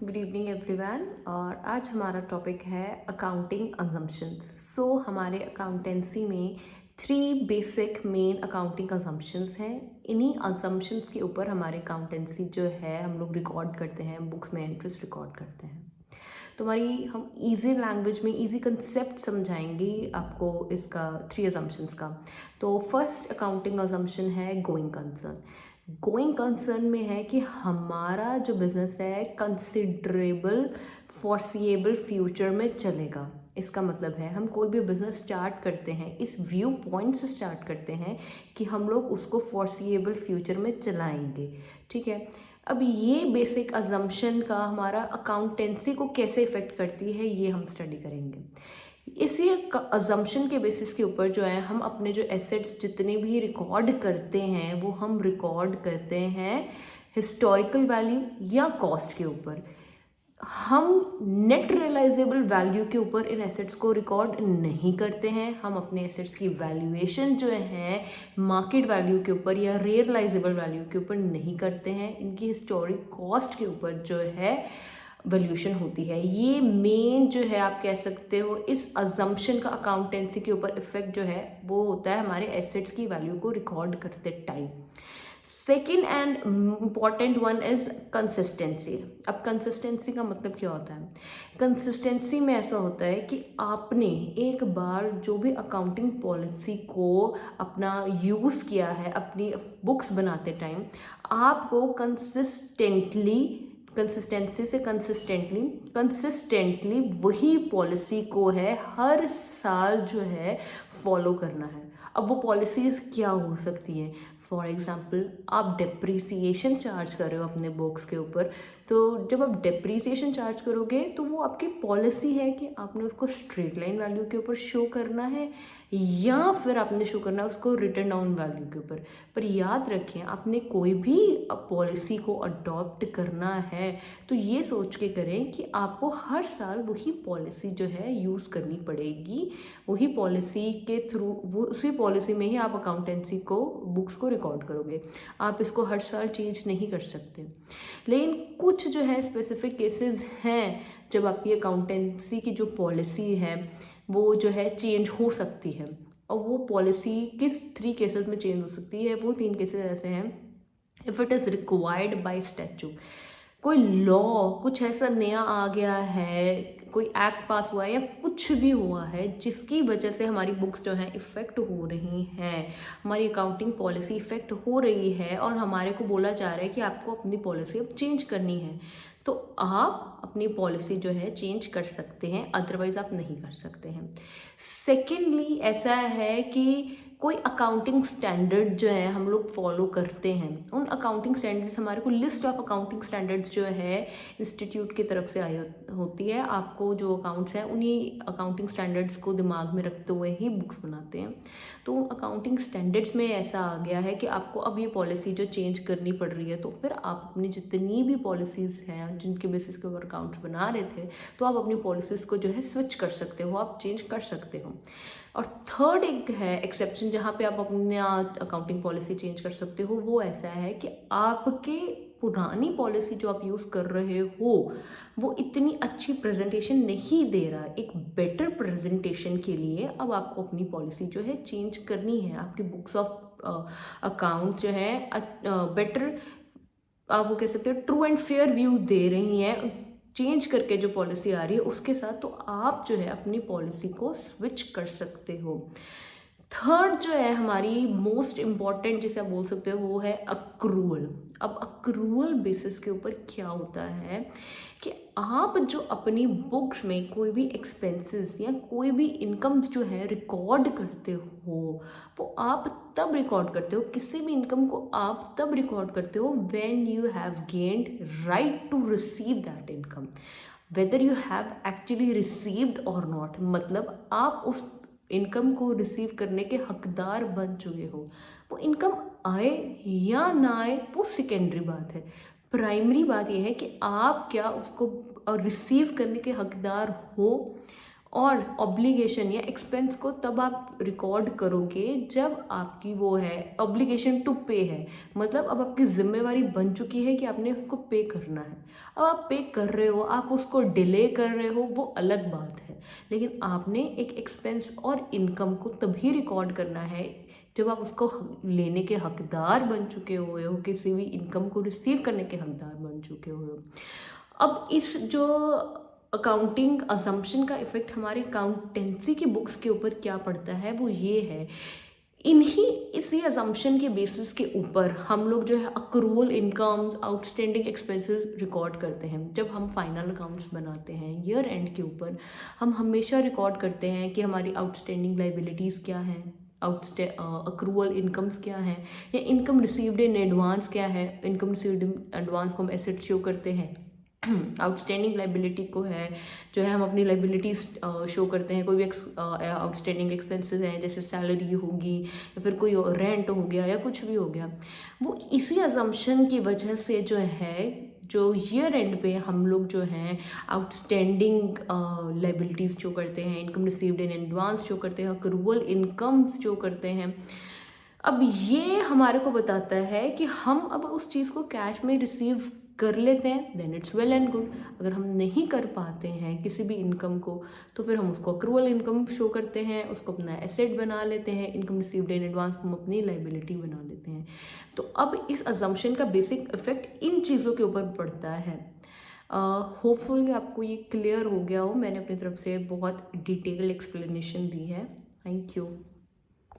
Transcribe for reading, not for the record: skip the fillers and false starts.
Good evening everyone. और आज हमारा टॉपिक है अकाउंटिंग अजम्पशंस। हमारे अकाउंटेंसी में 3 बेसिक मेन अकाउंटिंग अजम्पशंस हैं। इन्हीं अजम्पशंस के ऊपर हमारे अकाउंटेंसी जो है हम लोग रिकॉर्ड करते हैं, बुक्स में एंट्रीज रिकॉर्ड करते हैं। तो हम इजी लैंग्वेज में इजी कंसेप्ट समझाएंगे आपको इसका 3 अजम्पशंस का। तो फर्स्ट अकाउंटिंग अजम्पशन है गोइंग कंसर्न। गोइंग कंसर्न में है कि हमारा जो बिजनेस है कंसिडरेबल फॉरसीएबल फ्यूचर में चलेगा। इसका मतलब है हम कोई भी बिजनेस स्टार्ट करते हैं इस व्यू पॉइंट से स्टार्ट करते हैं कि हम लोग उसको फॉरसीएबल फ्यूचर में चलाएंगे। ठीक है, अब ये बेसिक अजम्पशन का हमारा अकाउंटेंसी को कैसे इफ़ेक्ट करती है ये हम स्टडी करेंगे। इसी अजम्पशन के बेसिस के ऊपर जो है हम अपने जो एसेट्स जितने भी रिकॉर्ड करते हैं वो हम रिकॉर्ड करते हैं हिस्टोरिकल वैल्यू या कॉस्ट के ऊपर। हम नेट रियलाइजेबल वैल्यू के ऊपर इन एसेट्स को रिकॉर्ड नहीं करते हैं। हम अपने एसेट्स की वैल्यूएशन जो है मार्केट वैल्यू के ऊपर या रियलाइजेबल वैल्यू के ऊपर नहीं करते हैं। इनकी हिस्टोरिक कॉस्ट के ऊपर जो है वैल्यूएशन होती है। ये मेन जो है आप कह सकते हो इस अजम्पशन का अकाउंटेंसी के ऊपर इफेक्ट जो है वो होता है हमारे एसेट्स की वैल्यू को रिकॉर्ड करते time. Second and important one is consistency. अब कंसिस्टेंसी का मतलब क्या होता है? कंसिस्टेंसी में ऐसा होता है कि आपने एक बार जो भी अकाउंटिंग पॉलिसी को अपना यूज़ किया है अपनी बुक्स बनाते टाइम, आपको कंसिस्टेंसी से कंसिस्टेंटली वही पॉलिसी को है हर साल जो है फॉलो करना है। अब वो पॉलिसीज़ क्या हो सकती हैं? फॉर एग्ज़ाम्पल आप डेप्रीसिएशन चार्ज कर रहे हो अपने बुक्स के ऊपर, तो जब आप डेप्रीसिएशन चार्ज करोगे तो वो आपकी पॉलिसी है कि आपने उसको स्ट्रेट लाइन वैल्यू के ऊपर शो करना है या फिर आपने शो करना है उसको रिटन डाउन वैल्यू के ऊपर। पर याद रखें, आपने कोई भी पॉलिसी को अडॉप्ट करना है तो ये सोच के करें कि आपको हर साल वही पॉलिसी जो है यूज़ करनी पड़ेगी। वही पॉलिसी के थ्रू उसी पॉलिसी में ही आप अकाउंटेंसी को बुक्स को रिकॉर्ड करोगे। आप इसको हर साल चेंज नहीं कर सकते। लेकिन कुछ जो है स्पेसिफिक केसेस हैं जब आपकी अकाउंटेंसी की जो पॉलिसी है वो जो है चेंज हो सकती है। और वो पॉलिसी किस 3 केसेस में चेंज हो सकती है? वो 3 केसेस ऐसे हैं। If it is required by statue, कोई लॉ कुछ ऐसा नया आ गया है, कोई एक्ट पास हुआ है या कुछ भी हुआ है जिसकी वजह से हमारी बुक्स जो हैं इफ़ेक्ट हो रही हैं, हमारी अकाउंटिंग पॉलिसी इफ़ेक्ट हो रही है और हमारे को बोला जा रहा है कि आपको अपनी पॉलिसी अब चेंज करनी है, तो आप अपनी पॉलिसी जो है चेंज कर सकते हैं, अदरवाइज़ आप नहीं कर सकते हैं। सेकेंडली ऐसा है कि कोई अकाउंटिंग स्टैंडर्ड जो है हम लोग फॉलो करते हैं। उन अकाउंटिंग स्टैंडर्ड्स, हमारे को लिस्ट ऑफ अकाउंटिंग स्टैंडर्ड्स जो है इंस्टीट्यूट की तरफ से आई होती है। आपको जो अकाउंट्स हैं उन्हीं अकाउंटिंग स्टैंडर्ड्स को दिमाग में रखते हुए ही बुक्स बनाते हैं। तो अकाउंटिंग स्टैंडर्ड्स में ऐसा आ गया है कि आपको अब ये पॉलिसी जो चेंज करनी पड़ रही है, तो फिर आप अपनी जितनी भी पॉलिसीज़ हैं जिनके बेसिस के ऊपर अकाउंट्स बना रहे थे, तो आप अपनी पॉलिसीज़ को जो है स्विच कर सकते हो, आप चेंज कर सकते हो। और थर्ड एक है एक्सेप्शन जहाँ पे आप अपनी अकाउंटिंग पॉलिसी चेंज कर सकते हो। वो ऐसा है कि आपके पुरानी पॉलिसी जो आप यूज़ कर रहे हो वो इतनी अच्छी प्रेजेंटेशन नहीं दे रहा। एक बेटर प्रेजेंटेशन के लिए अब आपको अपनी पॉलिसी जो है चेंज करनी है। आपकी बुक्स ऑफ अकाउंट्स जो है बेटर, आप वो कह सकते हो ट्रू एंड फेयर व्यू दे रही हैं चेंज करके जो पॉलिसी आ रही है उसके साथ, तो आप जो है अपनी पॉलिसी को स्विच कर सकते हो। थर्ड जो है हमारी मोस्ट इम्पॉर्टेंट जिसे आप बोल सकते हो वो है अक्रूवल। अब अक्रूवल बेसिस के ऊपर क्या होता है कि आप जो अपनी बुक्स में कोई भी एक्सपेंसेस या कोई भी इनकम्स जो है रिकॉर्ड करते हो, वो आप तब रिकॉर्ड करते हो, किसी भी इनकम को आप तब रिकॉर्ड करते हो when you have gained right to receive that income, whether you have actually received और नॉट। मतलब आप उस इनकम को रिसीव करने के हकदार बन चुके हो। वो इनकम आए या ना आए वो सेकेंडरी बात है। प्राइमरी बात यह है कि आप क्या उसको रिसीव करने के हकदार हो और ऑब्लिगेशन या एक्सपेंस को तब आप रिकॉर्ड करोगे जब आपकी वो है ऑब्लिगेशन टू पे है, मतलब अब आपकी जिम्मेवारी बन चुकी है कि आपने उसको पे करना है। अब आप पे कर रहे हो, आप उसको डिले कर रहे हो, वो अलग बात है, लेकिन आपने एक एक्सपेंस और इनकम को तभी रिकॉर्ड करना है जब आप उसको लेने के हकदार बन चुके हुए हो, किसी भी इनकम को रिसीव करने के हकदार बन चुके हुए हो। अब इस जो अकाउंटिंग असम्पशन का इफ़ेक्ट हमारे अकाउंटेंसी की बुक्स के ऊपर क्या पड़ता है वो ये है, इसी असम्पशन के बेसिस के ऊपर हम लोग जो है accrual incomes, outstanding expenses record करते हैं। जब हम फाइनल अकाउंट्स बनाते हैं ईयर एंड के ऊपर, हम हमेशा रिकॉर्ड करते हैं कि हमारी आउटस्टैंडिंग लाइबिलिटीज़ क्या हैं, अक्रूवल इनकम्स क्या हैं, या इनकम रिसीव्ड इन एडवांस क्या है। इनकम रिसीव्ड इन एडवांस को हम एसेट शो करते हैं, आउटस्टैंडिंग लाइबिलिटी को है जो है हम अपनी लाइबिलिटीज शो करते हैं। कोई भी आउटस्टैंडिंग एक्सपेंसेस हैं जैसे सैलरी होगी या फिर कोई रेंट हो गया या कुछ भी हो गया, वो इसी अजम्पशन की वजह से जो है, जो ईयर एंड पे हम लोग जो हैं आउटस्टैंडिंग लाइबिलिटीज़ शो करते हैं, income received in advance show करते हैं, अक्रूवल इनकम्स शो करते हैं। अब ये हमारे को बताता है कि हम अब उस चीज़ को कैश में रिसीव कर लेते हैं, then it's well and good. अगर हम नहीं कर पाते हैं किसी भी इनकम को, तो फिर हम उसको अक्रूवल इनकम शो करते हैं, उसको अपना एसेट बना लेते हैं, इनकम रिसीव्ड इन एडवांस को हम अपनी लाइबिलिटी बना लेते हैं। तो अब इस अजम्पशन का बेसिक इफेक्ट इन चीज़ों के ऊपर पड़ता है। होपफुली आपको ये क्लियर हो गया हो। मैंने अपनी तरफ से बहुत डिटेल एक्सप्लेनेशन दी है। Thank you.